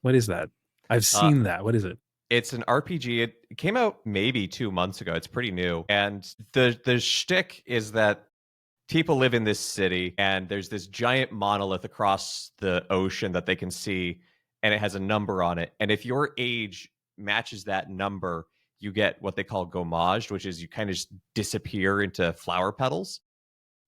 What is that? I've Uh, seen that. What is it? it's an RPG. It came out maybe 2 months ago. It's pretty new. And the shtick is that people live in this city, and there's this giant monolith across the ocean that they can see, and it has a number on it. And if your age matches that number, you get what they call gommaged, which is you kind of just disappear into flower petals.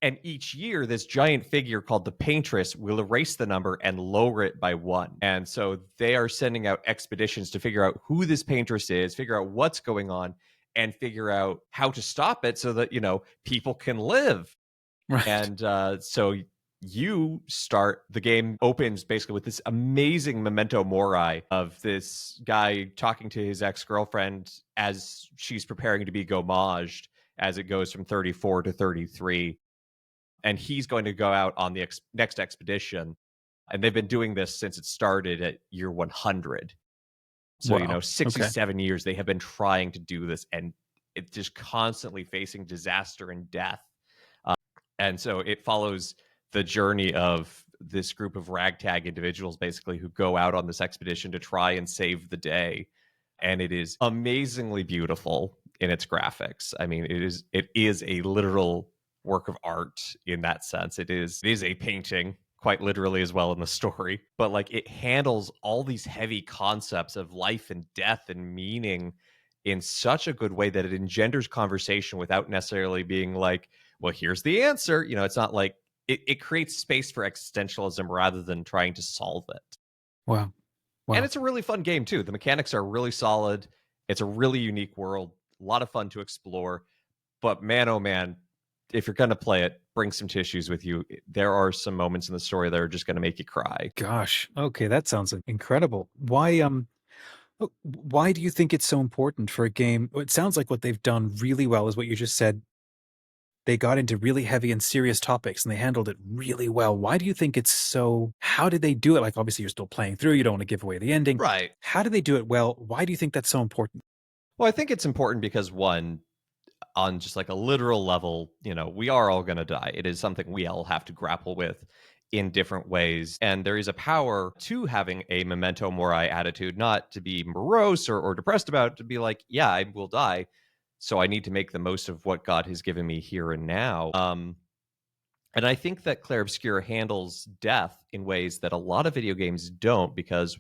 And each year, this giant figure called the Paintress will erase the number and lower it by one. And so they are sending out expeditions to figure out who this Paintress is, figure out what's going on, and figure out how to stop it so that, people can live. Right. And so you start, the game opens basically with this amazing memento mori of this guy talking to his ex-girlfriend as she's preparing to be gommaged as it goes from 34 to 33. And he's going to go out on the next expedition. And they've been doing this since it started at year 100. So, Wow. Okay. 67 years they have been trying to do this, and it's just constantly facing disaster and death. And so it follows the journey of this group of ragtag individuals, basically, who go out on this expedition to try and save the day. And it is amazingly beautiful in its graphics. I mean, it is a literal work of art in that sense. It is a painting, quite literally, as well, in the story. But like, it handles all these heavy concepts of life and death and meaning in such a good way that it engenders conversation without necessarily being like, well, here's the answer. It's not like it creates space for existentialism rather than trying to solve it. Wow. And Wow. it's a really fun game too. The mechanics are really solid. It's a really unique world, a lot of fun to explore. But man, oh man, if you're going to play it, bring some tissues with you. There are some moments in the story that are just going to make you cry. Gosh. Okay, that sounds incredible. Why do you think it's so important for a game? It sounds like what they've done really well is what you just said. They got into really heavy and serious topics and they handled it really well. Why do you think it's so? How did they do it? Like, obviously, you're still playing through. You don't want to give away the ending. Right. How do they do it well? Why do you think that's so important? Well, I think it's important because, one, on just like a literal level, we are all going to die. It is something we all have to grapple with in different ways. And there is a power to having a memento mori attitude, not to be morose or depressed about it, to be like, yeah, I will die. So I need to make the most of what God has given me here and now. And I think that Clair Obscur handles death in ways that a lot of video games don't, because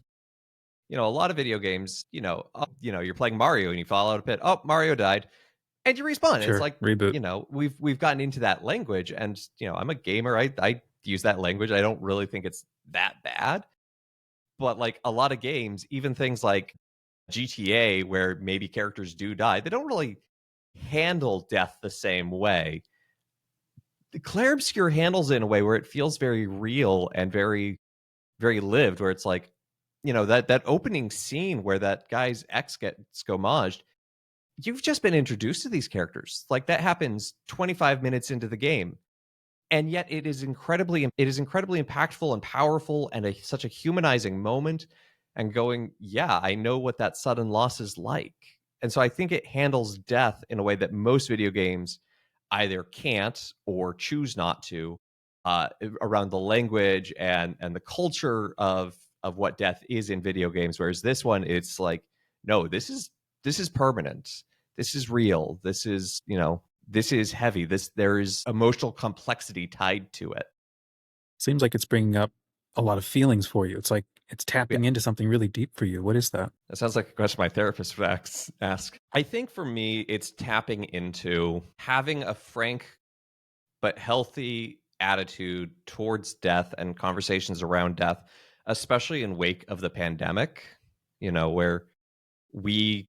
a lot of video games, you're playing Mario and you fall out a pit. Oh, Mario died, and you respawn. It's Sure, like, reboot. we've gotten into that language, and I'm a gamer. I use that language. I don't really think it's that bad, but like a lot of games, even things like GTA, where maybe characters do die, they don't really handle death the same way. The Clair Obscur handles it in a way where it feels very real and very, very lived. Where it's like, that opening scene where that guy's ex gets gommaged, you've just been introduced to these characters. Like, that happens 25 minutes into the game. And yet it is incredibly impactful and powerful, and such a humanizing moment, and going, yeah, I know what that sudden loss is like. And so I think it handles death in a way that most video games either can't or choose not to, around the language and the culture of what death is in video games. Whereas this one, it's like, no, this is permanent. This is real. This is heavy. There is emotional complexity tied to it. Seems like it's bringing up a lot of feelings for you. It's like it's Yeah, tapping into something really deep for you. What is that? that sounds like a question my therapist would ask. I think for me, it's tapping into having a frank but healthy attitude towards death and conversations around death, especially in wake of the pandemic, where we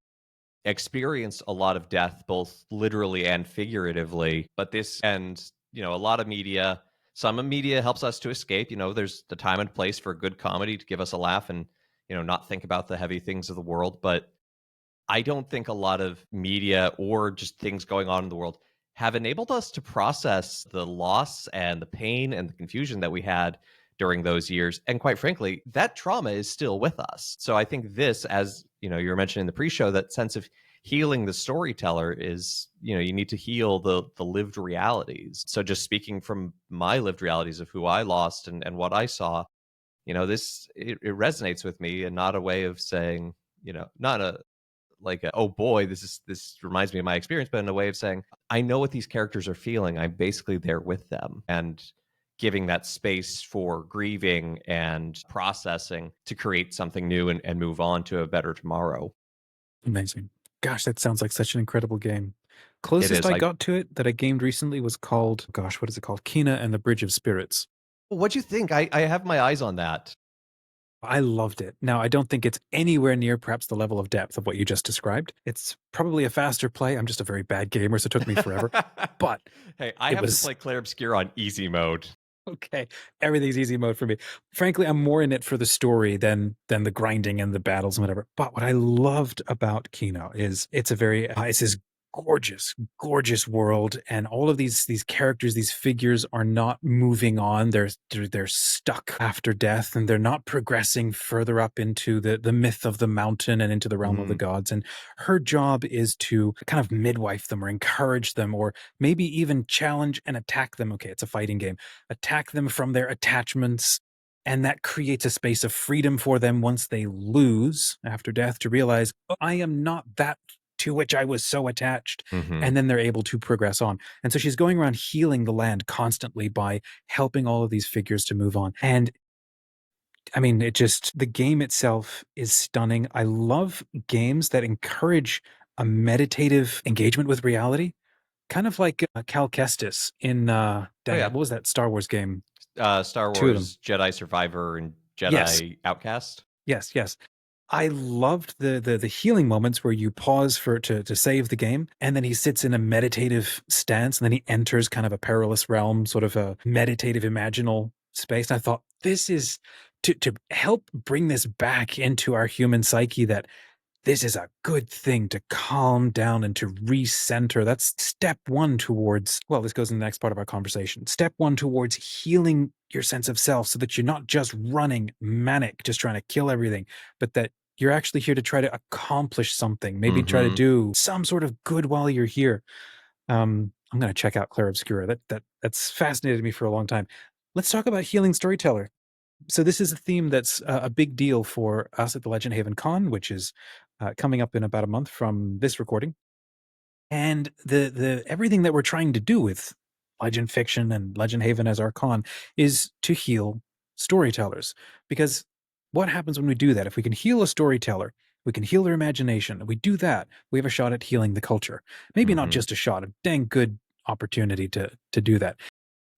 experienced a lot of death, both literally and figuratively. But a lot of media, some media helps us to escape. There's the time and place for good comedy to give us a laugh and, not think about the heavy things of the world. But I don't think a lot of media or just things going on in the world have enabled us to process the loss and the pain and the confusion that we had during those years. And quite frankly, that trauma is still with us. So I think this, as you were mentioning in the pre-show, that sense of healing the storyteller is, you need to heal the lived realities. So just speaking from my lived realities of who I lost and what I saw, it resonates with me, and not a way of saying, not a like a, oh boy, this reminds me of my experience, but in a way of saying, I know what these characters are feeling. I'm basically there with them, and giving that space for grieving and processing to create something new, and move on to a better tomorrow. Amazing. Gosh, that sounds like such an incredible game. It Closest is I like, got to it that I gamed recently was called, gosh, what is it called? Kina and the Bridge of Spirits. what'd you think? I have my eyes on that. I loved it. Now, I don't think it's anywhere near perhaps the level of depth of what you just described. It's probably a faster play. I'm just a very bad gamer, so it took me forever. But Hey, I it have to was play Clair Obscure on easy mode. okay. Everything's easy mode for me. Frankly, I'm more in it for the story than the grinding and the battles and whatever. But what I loved about Kino is it's this gorgeous, gorgeous world, and all of these characters, these figures are not moving on. They're stuck after death, and they're not progressing further up into the myth of the mountain and into the realm of the Mm, gods. And her job is to kind of midwife them or encourage them or maybe even challenge and attack them. Okay, it's a fighting game, attack them from their attachments. And that creates a space of freedom for them once they lose after death to realize, oh, I am not that to which I was so attached. hmm And then they're able to progress on. And so she's going around healing the land constantly by helping all of these figures to move on. And I mean, the game itself is stunning. I love games that encourage a meditative engagement with reality, kind of like Cal Kestis in, Oh dang it, yeah, what was that Star Wars game? Star Two of them. Wars Jedi Survivor and Yes, Jedi Outcast. yes, yes. I loved the healing moments where you pause for to save the game, and then he sits in a meditative stance, and then he enters kind of a perilous realm, sort of a meditative imaginal space. And I thought this is to help bring this back into our human psyche that this is a good thing to calm down and to recenter. That's step one towards, well, this goes in the next part of our conversation. Step one towards healing your sense of self so that you're not just running manic, just trying to kill everything, but that you're actually here to try to accomplish something, maybe try to hmm do some sort of good while you're here. I'm going to check out Clair Obscura. That's fascinated me for a long time. Let's talk about healing storyteller. So this is a theme that's a big deal for us at the Legend Haven Con, which is coming up in about a month from this recording. And the everything that we're trying to do with Legend Fiction and Legend Haven as our con is to heal storytellers. Because what happens when we do that? If we can heal a storyteller, we can heal their imagination. If we do that, we have a shot at healing the culture. Maybe not hmm just a shot, a dang good opportunity to do that.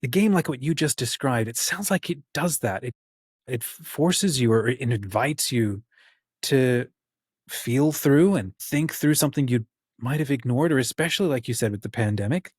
The game, like what you just described, it sounds like it does that. It forces you or it invites you to feel through and think through something you might have ignored, or especially like you said with the pandemic,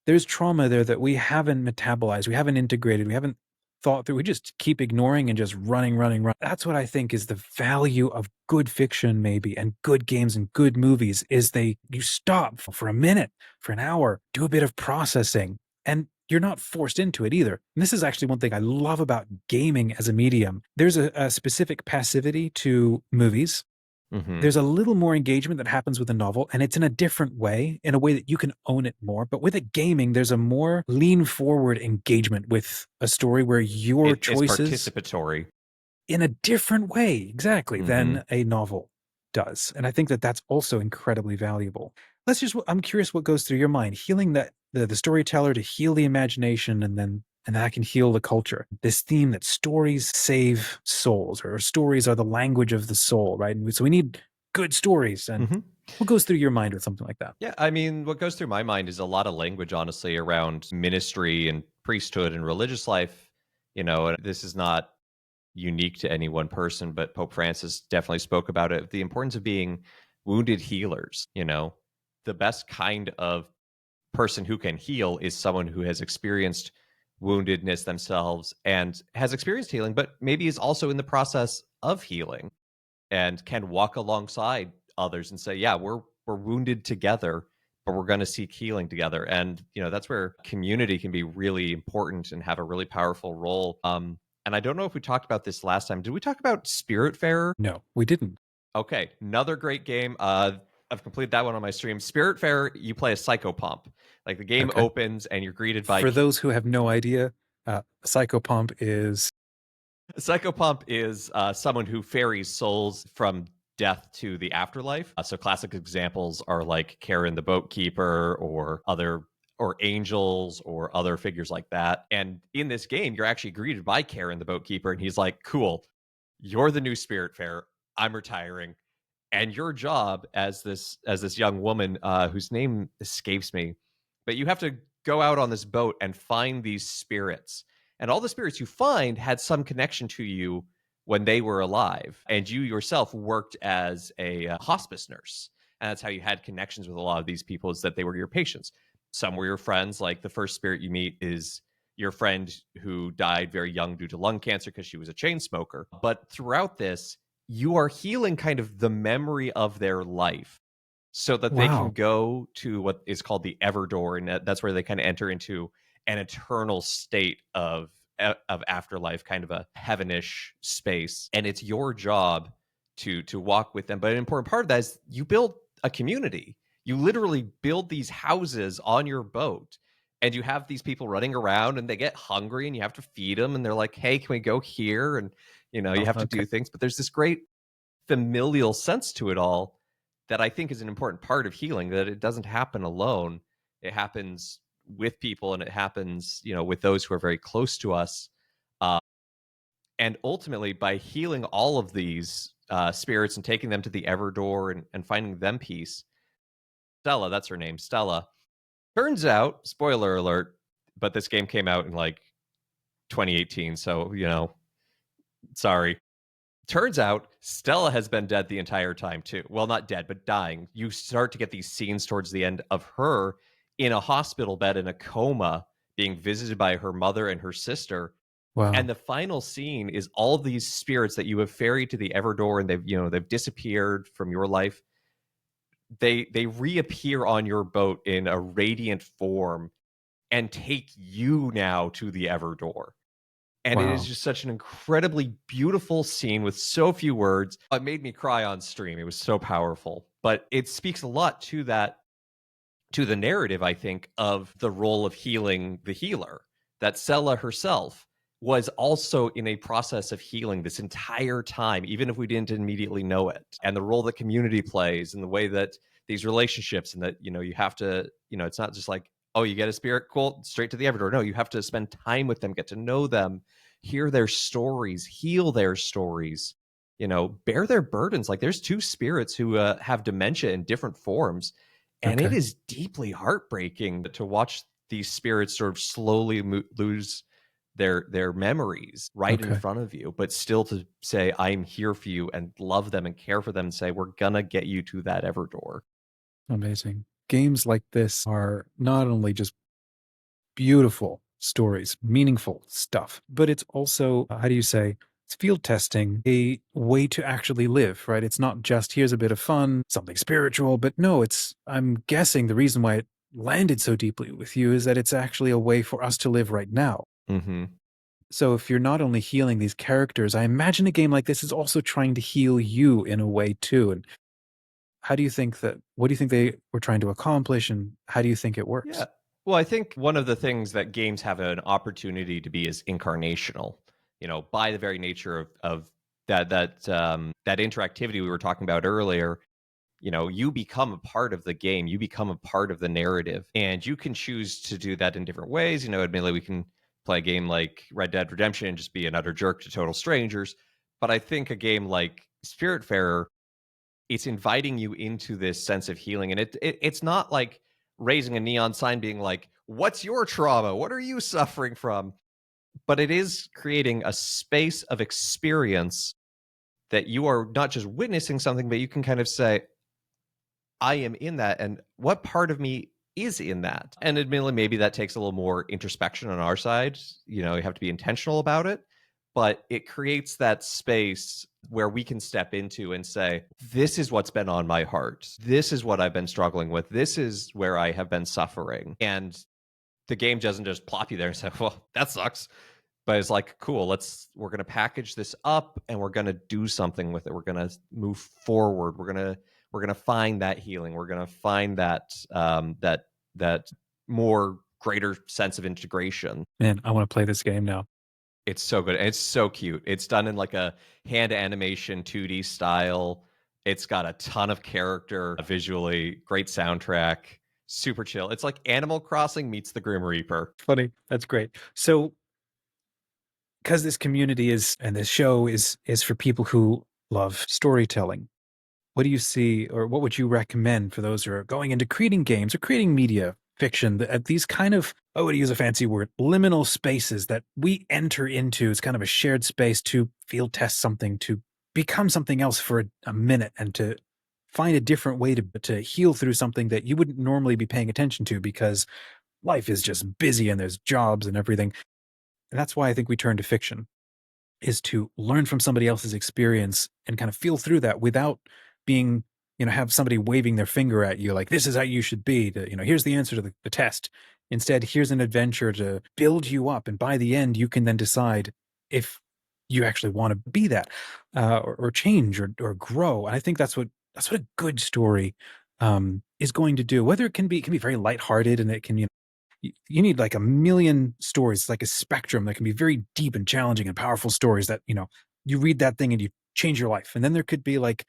there's trauma there that we haven't metabolized, we haven't integrated, we haven't thought through. We just keep ignoring and just running, running, running. That's what I think is the value of good fiction, maybe, and good games and good movies is you stop for a minute, for an hour, do a bit of processing, and you're not forced into it either. And this is actually one thing I love about gaming as a medium. There's a specific passivity to movies. hmm There's a little more engagement that happens with a novel, and it's in a different way, in a way that you can own it more. But with it gaming, there's a more lean forward engagement with a story where your It's choices participatory. in a different way, exactly, hmm than a novel does. And I think that that's also incredibly valuable. I'm curious what goes through your mind, healing the storyteller to heal the imagination and that can heal the culture. This theme that stories save souls, or stories are the language of the soul, right? And so we need good stories. And hmm what goes through your mind with something like that? Yeah, I mean, what goes through my mind is a lot of language, honestly, around ministry and priesthood and religious life. And this is not unique to any one person, but Pope Francis definitely spoke about it. The importance of being wounded healers. The best kind of person who can heal is someone who has experienced woundedness themselves and has experienced healing, but maybe is also in the process of healing and can walk alongside others and say, yeah, we're wounded together, but we're going to seek healing together. And that's where community can be really important and have a really powerful role. And I don't know if we talked about this last time. Did we talk about Spiritfarer? No, we didn't. Okay, another great game. I've completed that one on my stream. Spiritfarer, you play a psychopomp. Like the game Okay. opens and you're greeted by For those who have no idea, Psychopomp is Psychopomp is someone who ferries souls from death to the afterlife. So classic examples are like Karen the Boat Keeper or other or angels or other figures like that. And in this game, you're actually greeted by Karen the Boat Keeper, and he's like, "Cool, you're the new Spiritfarer. I'm retiring, and your job as this young woman whose name escapes me, but you have to go out on this boat and find these spirits, and all the spirits you find had some connection to you when they were alive, and you yourself worked as a hospice nurse, and that's how you had connections with a lot of these people, is that they were your patients. Some were your friends. Like the first spirit you meet is your friend who died very young due to lung cancer because she was a chain smoker. But throughout this, you are healing kind of the memory of their life so that they can Wow. go to what is called the Everdoor, and that's where they kind of enter into an eternal state of afterlife, kind of a heavenish space. And it's your job to walk with them. But an important part of that is you build a community. You literally build these houses on your boat, and you have these people running around, and they get hungry, and you have to feed them. And they're like, "Hey, can we go here?" And you Oh, have to okay. do things. But there's this great familial sense to it all that I think is an important part of healing, that it doesn't happen alone. It happens with people, and it happens, with those who are very close to us. Uh, and ultimately, by healing all of these spirits and taking them to the Everdoor, and finding them peace, Stella, that's her name, Stella, turns out, spoiler alert, but this game came out in like 2018. So, sorry. Turns out Stella has been dead the entire time too. Well, not dead, but dying. You start to get these scenes towards the end of her in a hospital bed in a coma, being visited by her mother and her sister. And Wow. the final scene is all these spirits that you have ferried to the Everdoor, and they've disappeared from your life. They reappear on your boat in a radiant form and take you now to the Everdoor. And it is Wow. just such an incredibly beautiful scene with so few words. It made me cry on stream. It was so powerful. But it speaks a lot to the narrative, I think, of the role of healing the healer. That Sella herself was also in a process of healing this entire time, even if we didn't immediately know it. And the role that community plays, and the way that these relationships, and that, you have to, it's not just like, oh, you get a spirit, cool, straight to the Everdoor. No, you have to spend time with them, get to know them, hear their stories, heal their stories, bear their burdens. Like there's two spirits who have dementia in different forms, and it Okay. is deeply heartbreaking to watch these spirits sort of slowly lose their memories right in Okay. front of you, but still to say, "I'm here for you," and love them and care for them, and say, "We're gonna get you to that Everdoor." Amazing. Games like this are not only just beautiful stories, meaningful stuff, but it's also, how do you say, it's field testing, a way to actually live, right? It's not just here's a bit of fun, something spiritual, but no, I'm guessing the reason why it landed so deeply with you is that it's actually a way for us to live right now. Hmm. So if you're not only healing these characters, I imagine a game like this is also trying to heal you in a way too. And what do you think they were trying to accomplish, and how do you think it Yeah. works? Well, I think one of the things that games have an opportunity to be is incarnational. By the very nature of that interactivity we were talking about earlier. You become a part of the game, you become a part of the narrative, and you can choose to do that in different ways. Admittedly, we can play a game like Red Dead Redemption and just be an utter jerk to total strangers. But I think a game like Spiritfarer, it's inviting you into this sense of healing. And it's not like raising a neon sign being like, "What's your trauma? What are you suffering from?" But it is creating a space of experience that you are not just witnessing something, but you can kind of say, I am in that, and what part of me is in that? And admittedly, maybe that takes a little more introspection on our side. You have to be intentional about it, but it creates that space where we can step into and say, this is what's been on my heart. This is what I've been struggling with. This is where I have been suffering. And the game doesn't just plop you there and say, well, that sucks. But it's like, cool, we're gonna package this up, and we're gonna do something with it. We're gonna move forward. We're gonna find that healing. We're gonna find that more greater sense of integration. Man, I want to play this game now. It's so good. And it's so cute. It's done in like a hand animation 2D style. It's got a ton of character visually, great soundtrack, super chill. It's like Animal Crossing meets the Grim Reaper. Funny. That's great. So, because this community is and this show is for people who love storytelling, what do you see, or what would you recommend for those who are going into creating games or creating media fiction? These kind of, I would use a fancy word, liminal spaces that we enter into. It's kind of a shared space to field test something, to become something else for a minute, and to find a different way to heal through something that you wouldn't normally be paying attention to because life is just busy and there's jobs and everything. And that's why I think we turn to fiction, is to learn from somebody else's experience and kind of feel through that without being, have somebody waving their finger at you like, this is how you should be, to, here's the answer to the test. Instead, here's an adventure to build you up. And by the end, you can then decide if you actually want to be that, or change, or grow. And I think that's what a good story is going to do. Whether it can be very lighthearted, and it can, you need like a million stories, like a spectrum that can be very deep and challenging and powerful stories that, you read that thing and you change your life. And then there could be like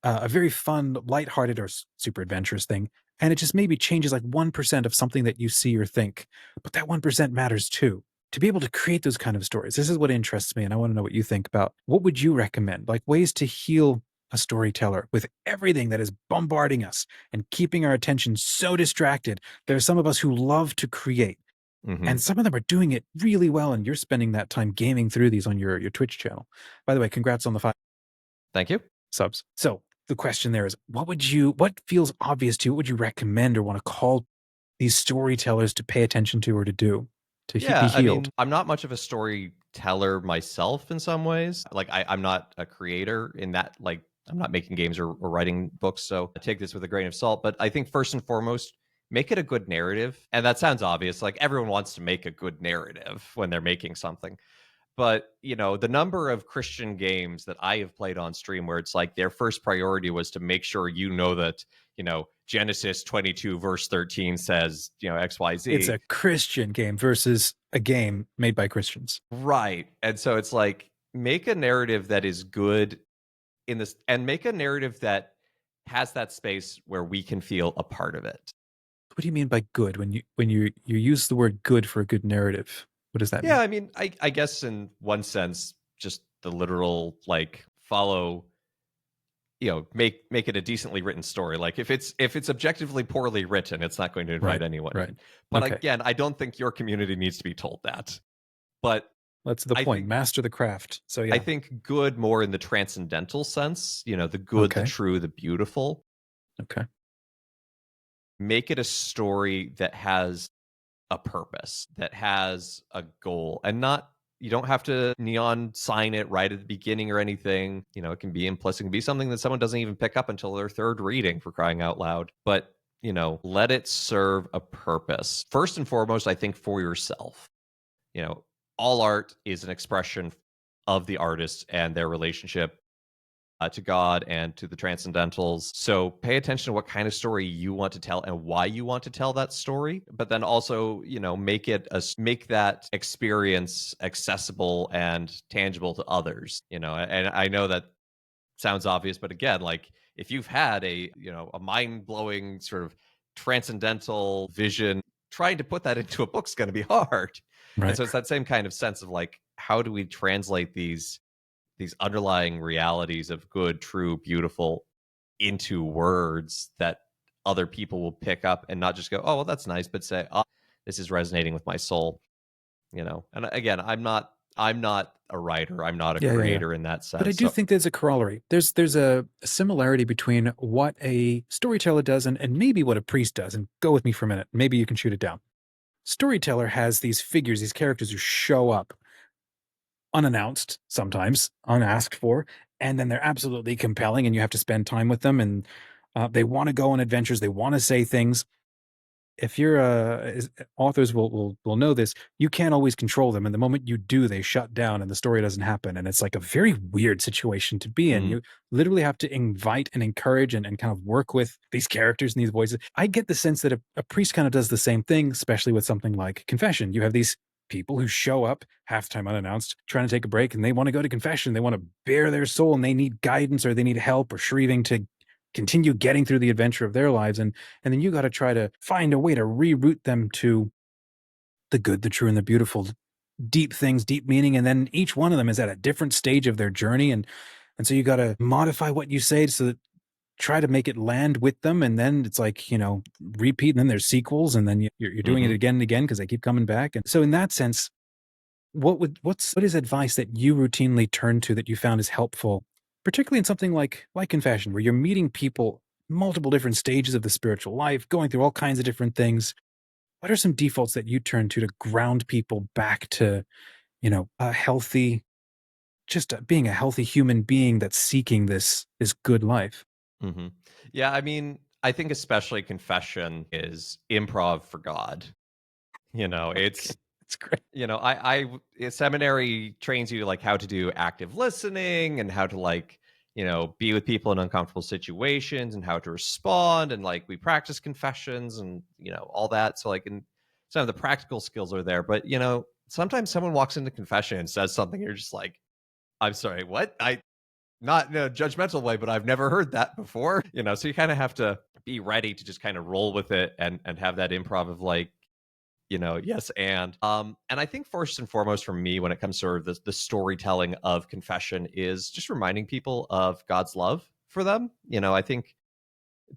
a very fun, lighthearted, or super adventurous thing. And it just maybe changes like 1% of something that you see or think. But that 1% matters too. To be able to create those kind of stories, this is what interests me. And I want to know what you think about. What would you recommend? Like ways to heal a storyteller with everything that is bombarding us and keeping our attention so distracted. There are some of us who love to create, Hmm. and some of them are doing it really well. And you're spending that time gaming through these on your Twitch channel. By the way, congrats on the Thank you. subs. So the question there is, what feels obvious to you? What would you recommend or want to call these storytellers to pay attention to, or to do to be Yeah, I healed? mean, I'm not much of a storyteller myself in some ways. Like I'm not a creator in that, like I'm not making games or writing books, so I take this with a grain of salt. But I think first and foremost, make it a good narrative. And that sounds obvious. Like everyone wants to make a good narrative when they're making something. But the number of Christian games that I have played on stream where it's like their first priority was to make sure that Genesis 22 verse 13 says It's XYZ. a Christian game versus a game made by Christians. Right. And so it's like make a narrative that is good in this, and make a narrative that has that space where we can feel a part of it. What do you mean by good when you use the word good for a good narrative? What does that Yeah, mean? I mean, I guess in one sense, just the literal like follow, make it a decently written story. Like if it's objectively poorly written, it's not going to invite Right. anyone Right. in. But Okay. again, I don't think your community needs to be told that. But That's the I point. think Master the craft. So I yeah. think good more in the transcendental sense, the good, the Okay. true, the beautiful. Okay. Make it a story that has a purpose, that has a goal, and not you don't have to neon sign it right at the beginning or anything. It can be implicit, it can be something that someone doesn't even pick up until their third reading, for crying out loud. But, let it serve a purpose. First and foremost, I think for yourself. You know, all art is an expression of the artist and their relationship to God and to the transcendentals. So pay attention to what kind of story you want to tell and why you want to tell that story. But then also, make that experience accessible and tangible to others. And I know that sounds obvious, but again, like if you've had a mind blowing sort of transcendental vision, trying to put that into a book's going to be hard. And Right. so it's that same kind of sense of like, how do we translate these underlying realities of good, true, beautiful into words that other people will pick up and not just go, oh, well, that's nice, but say, oh, this is resonating with my soul. And again, I'm not a writer, I'm not a Yeah. Yeah. Yeah. creator in that But I sense. do So think there's a corollary. There's a similarity between what a storyteller does and maybe what a priest does. And go with me for a minute. Maybe you can shoot it down. Storyteller has these figures, these characters who show up unannounced, sometimes unasked for, and then they're absolutely compelling, and you have to spend time with them. And they want to go on adventures. They want to say things. If you're authors will know this, you can't always control them, and the moment you do, they shut down and the story doesn't happen, and it's like a very weird situation to be in. mm, You literally have to invite and encourage and kind of work with these characters and these voices. I get the sense that a priest kind of does the same thing, especially with something like confession. You have these people who show up halftime unannounced, trying to take a break, and they want to go to confession. They want to bare their soul, and they need guidance, or they need help or shrieveing to continue getting through the adventure of their lives. And then you got to try to find a way to reroute them to the good, the true, and the beautiful, deep things, deep meaning. And then each one of them is at a different stage of their journey. And so you got to modify what you say so that try to make it land with them. And then it's like, repeat. And then there's sequels. And then you're doing it Mhm. again and again because they keep coming back. And so in that sense, what is advice that you routinely turn to that you found is helpful, particularly in something like confession, where you're meeting people multiple different stages of the spiritual life, going through all kinds of different things. What are some defaults that you turn to ground people back to, a healthy, just being a healthy human being that's seeking this good life? Mhm. Yeah, I mean, I think especially confession is improv for God. Okay, It's that's great. seminary trains you like how to do active listening and how to be with people in uncomfortable situations and how to respond, and like we practice confessions and all that. So like, and some of the practical skills are there, but sometimes someone walks into confession and says something, you're just like, I'm sorry, what? I Not in a judgmental way, but I've never heard that before. So you kind of have to be ready to just kind of roll with it and have that improv of like, yes, and I think first and foremost for me when it comes to sort of the storytelling of confession is just reminding people of God's love for them. I think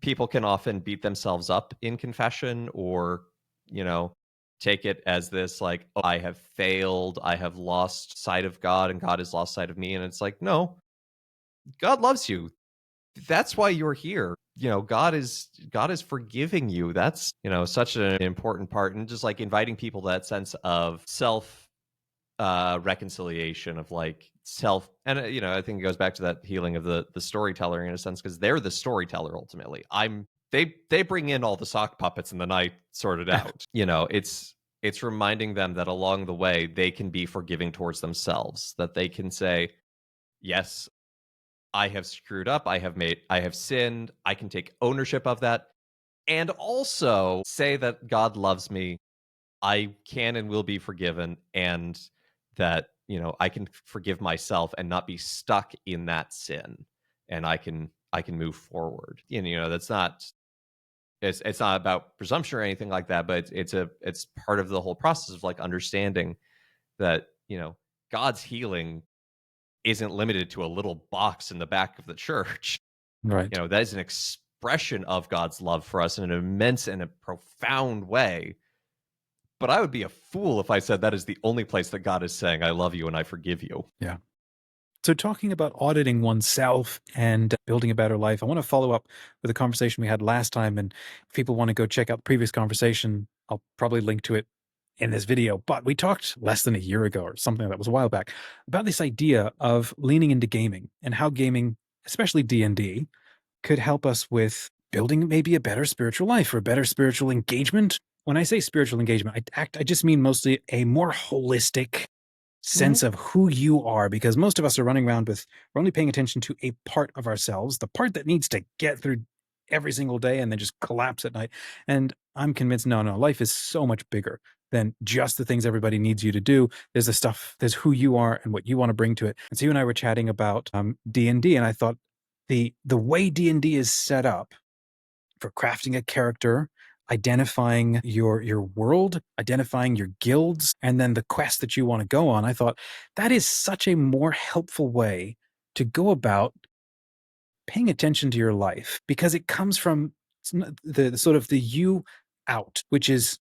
people can often beat themselves up in confession, or you know take it as this like, oh, I have failed, I have lost sight of God and God has lost sight of me. And it's like, no, God loves you. That's why you're here. God is forgiving you. That's such an important part, and just like inviting people that sense of self reconciliation, of like self. And I think it goes back to that healing of the storyteller in a sense, because they're the storyteller ultimately. They bring in all the sock puppets and then I sort it out. It's reminding them that along the way they can be forgiving towards themselves, that they can say, yes, I have screwed up, I have sinned, I can take ownership of that, and also say that God loves me, I can and will be forgiven, and that, I can forgive myself and not be stuck in that sin, and I can move forward. And that's not, it's not about presumption or anything like that, but it's part of the whole process of like understanding that, God's healing isn't limited to a little box in the back of the church. Right. That is an expression of God's love for us in an immense and a profound way. But I would be a fool if I said that is the only place that God is saying, I love you and I forgive you. Yeah. So, talking about auditing oneself and building a better life, I want to follow up with a conversation we had last time. And if people want to go check out the previous conversation, I'll probably link to it in this video. But we talked less than a year ago or something that was a while back about this idea of leaning into gaming and how gaming, especially D&D, could help us with building maybe a better spiritual life or a better spiritual engagement. When I say spiritual engagement, I just mean mostly a more holistic Mhm. sense of who you are, because most of us are running around with, we're only paying attention to a part of ourselves, the part that needs to get through every single day and then just collapse at night. And I'm convinced, no, life is so much bigger than just the things everybody needs you to do. There's the stuff, there's who you are and what you want to bring to it. And so you and I were chatting about D&D, and I thought the way D&D is set up for crafting a character, identifying your world, identifying your guilds, and then the quest that you want to go on. I thought that is such a more helpful way to go about paying attention to your life, because it comes from the sort of the you out, which is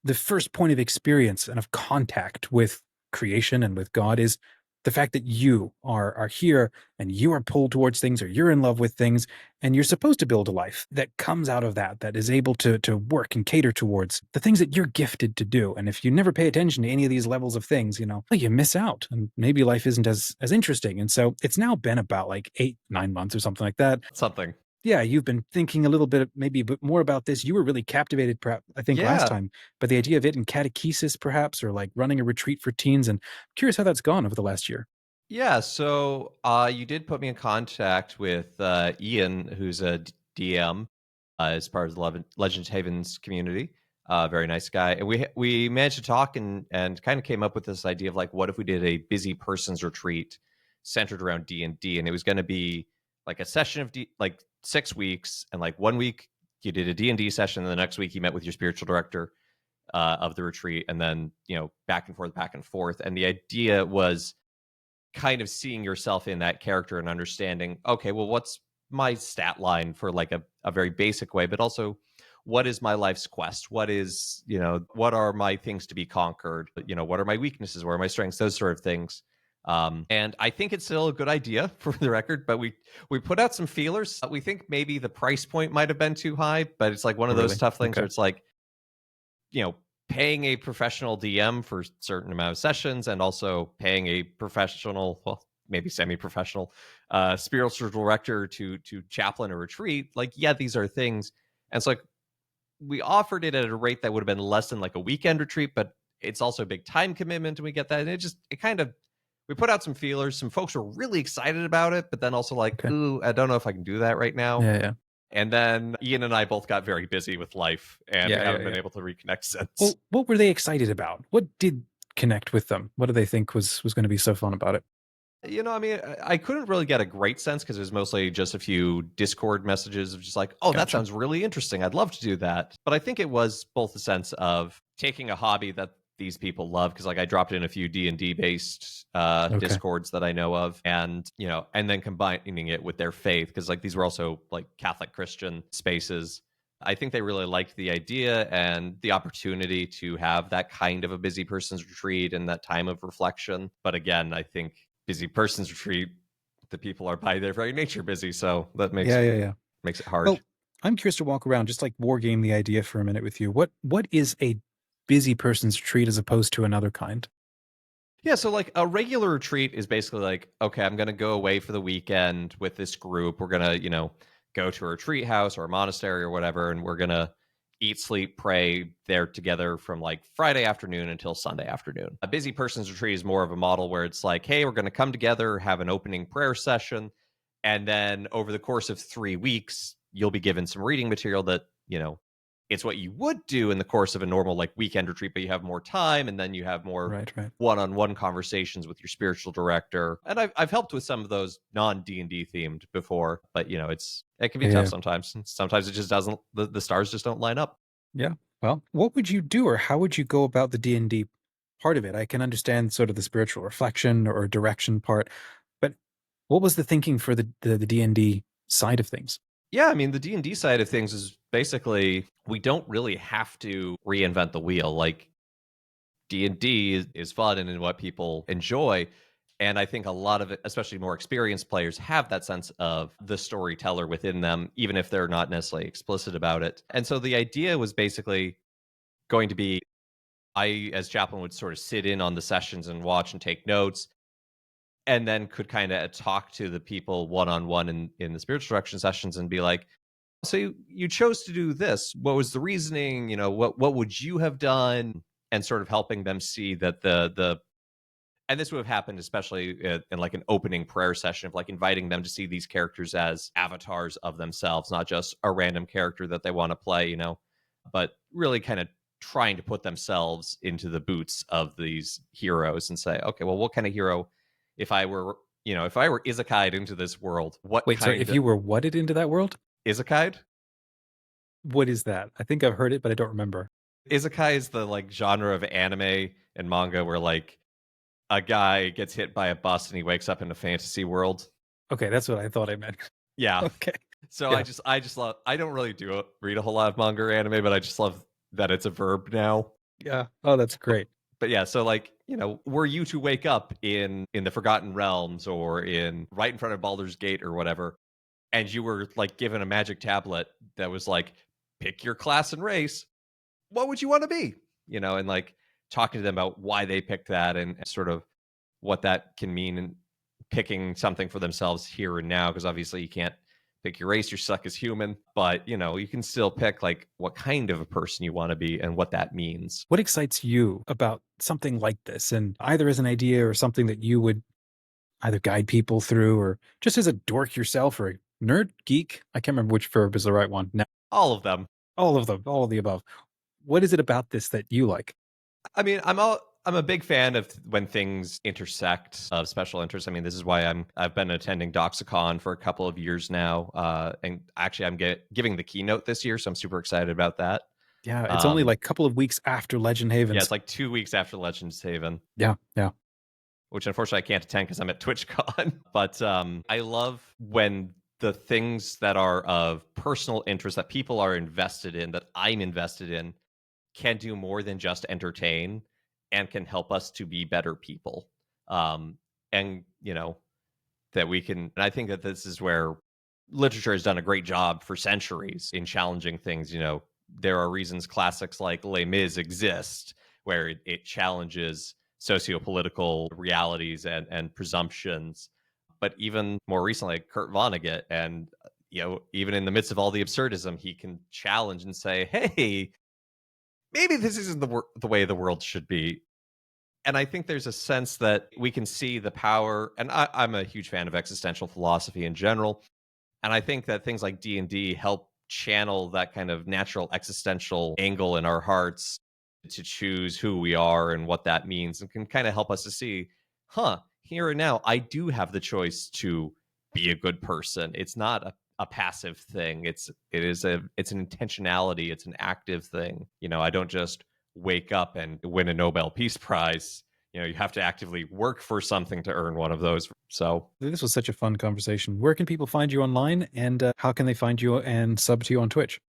the first point of experience and of contact with creation and with God, is the fact that you are here and you are pulled towards things, or you're in love with things, and you're supposed to build a life that comes out of that is able to work and cater towards the things that you're gifted to do. And if you never pay attention to any of these levels of things, well, you miss out, and maybe life isn't as interesting. And so it's now been about like 8-9 months or something like that. Something. Yeah, you've been thinking a little bit, maybe a bit more about this. You were really captivated, perhaps, I think, last Yeah. time, by the idea of it in catechesis, perhaps, or like running a retreat for teens. And I'm curious how that's gone over the last year. Yeah. So you did put me in contact with Ian, who's a DM as part of the Legend Havens community. very nice guy, and we managed to talk and kind of came up with this idea of like, what if we did a busy person's retreat centered around D&D, and it was going to be like a session of like 6 weeks, and like 1 week you did a D&D session, and the next week you met with your spiritual director of the retreat, and then back and forth, back and forth. And the idea was kind of seeing yourself in that character and understanding, okay, well, what's my stat line for like a very basic way, but also what is my life's quest? What is, what are my things to be conquered? What are my weaknesses? What are my strengths? Those sort of things. And I think it's still a good idea for the record, but we put out some feelers. We think maybe the price point might have been too high, but it's like one Oh, of those really? tough things Okay. where it's like, paying a professional DM for a certain amount of sessions, and also paying a professional, well, maybe semi-professional spiritual director to chaplain a retreat. Like, yeah, these are things. And it's like, we offered it at a rate that would have been less than like a weekend retreat, but it's also a big time commitment, and we get that. And it kind of, we put out some feelers. Some folks were really excited about it, but then also like, Okay. ooh, I don't know if I can do that right now. Yeah, yeah. And then Ian and I both got very busy with life, and we Yeah, yeah, haven't been yeah. able to reconnect since. Well, what were they excited about? What did connect with them? What do they think was going to be so fun about it? I mean, I couldn't really get a great sense because it was mostly just a few Discord messages of just like, oh, that Gotcha. sounds really interesting. I'd love to do that. But I think it was both a sense of taking a hobby that these people love, because like I dropped in a few D&D based Okay. Discords that I know of, and and then combining it with their faith, because like these were also like Catholic Christian spaces. I think they really liked the idea and the opportunity to have that kind of a busy person's retreat and that time of reflection. But again, I think busy person's retreat, the people are by their very nature busy, so that Yeah, yeah, yeah. makes it hard. Well, I'm curious to walk around, just like war game the idea for a minute with you. What is a busy person's retreat as opposed to another kind? Yeah, so like a regular retreat is basically like, okay, I'm going to go away for the weekend with this group. We're going to, go to a retreat house or a monastery or whatever, and we're going to eat, sleep, pray there together from like Friday afternoon until Sunday afternoon. A busy person's retreat is more of a model where it's like, hey, we're going to come together, have an opening prayer session, and then over the course of 3 weeks, you'll be given some reading material that, it's what you would do in the course of a normal like weekend retreat, but you have more time, and then you have more Right, right. one-on-one conversations with your spiritual director. And I've helped with some of those non D&D themed before, but it can be Yeah, tough yeah. sometimes. Sometimes it just doesn't, the stars just don't line up. Yeah. Well, what would you do, or how would you go about the D&D part of it? I can understand sort of the spiritual reflection or direction part, but what was the thinking for the D&D side of things? Yeah, I mean, the D&D side of things is basically, we don't really have to reinvent the wheel. Like, D&D is fun and in what people enjoy. And I think a lot of it, especially more experienced players, have that sense of the storyteller within them, even if they're not necessarily explicit about it. And so the idea was basically going to be, I, as chaplain, would sort of sit in on the sessions and watch and take notes, and then could kind of talk to the people one on one in the spiritual direction sessions and be like, so you chose to do this. What was the reasoning? What would you have done? And sort of helping them see that the and this would have happened especially in like an opening prayer session of like inviting them to see these characters as avatars of themselves, not just a random character that they want to play, but really kind of trying to put themselves into the boots of these heroes and say, okay, well, what kind of hero, if I were, if I were isekai'd into this world, what Wait, sorry, if kind of you were whatted into that world? isekai'd? What is that? I think I've heard it, but I don't remember. Isekai is the like genre of anime and manga where like a guy gets hit by a bus and he wakes up in a fantasy world. Okay, that's what I thought I meant. Yeah. Okay. So Yeah. I just love, I don't really read a whole lot of manga or anime, but I just love that it's a verb now. Yeah. Oh, that's But, great. but yeah, so like, were you to wake up in the Forgotten Realms or in right in front of Baldur's Gate or whatever, and you were like given a magic tablet that was like, pick your class and race, what would you want to be? And like talking to them about why they picked that and sort of what that can mean, and picking something for themselves here and now, because obviously you can't pick your race, you're stuck as human, but you can still pick like what kind of a person you want to be and what that means. What excites you about something like this? And either as an idea or something that you would either guide people through, or just as a dork yourself or a nerd, geek. I can't remember which verb is the right one. Now, All of them. all of them, all of the above. What is it about this that you like? I mean, I'm a big fan of when things intersect of special interest. I mean, this is why I've been attending Doxicon for a couple of years now, and actually giving the keynote this year, so I'm super excited about that. Yeah, it's only Um, like a couple of weeks after Legend yeah, Havens. it's like 2 weeks after Legends Haven, Yeah, yeah. which unfortunately I can't attend because I'm at TwitchCon. But I love when the things that are of personal interest that people are invested in, that I'm invested in, can do more than just entertain and can help us to be better people. And that we can, and I think that this is where literature has done a great job for centuries in challenging things. There are reasons classics like Les Mis exist, where it challenges sociopolitical realities and presumptions. But even more recently, like Kurt Vonnegut, and even in the midst of all the absurdism, he can challenge and say, "Hey, maybe this isn't the way the world should be." And I think there's a sense that we can see the power. And I'm a huge fan of existential philosophy in general, and I think that things like D&D help channel that kind of natural existential angle in our hearts to choose who we are and what that means, and can kind of help us to see, here and now, I do have the choice to be a good person. It's not a passive thing. It's an intentionality. It's an active thing. I don't just wake up and win a Nobel Peace Prize. You have to actively work for something to earn one of those. So This was such a fun conversation. Where can people find you online, and how can they find you and sub to you on Twitch?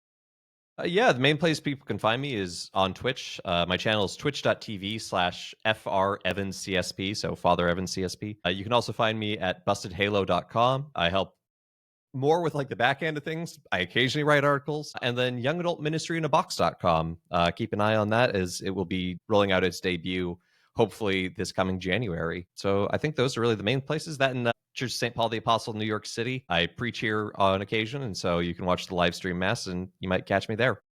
yeah, the main place people can find me is on Twitch. My channel is twitch.tv/FREvansCSP, so Father Evan CSP. You can also find me at bustedhalo.com. I help more with like the back end of things. I occasionally write articles. And then youngadultministryinabox.com. Keep an eye on that, as it will be rolling out its debut hopefully this coming January. So I think those are really the main places. That in Church of St. Paul the Apostle, New York City. I preach here on occasion, and so you can watch the live stream mass and you might catch me there.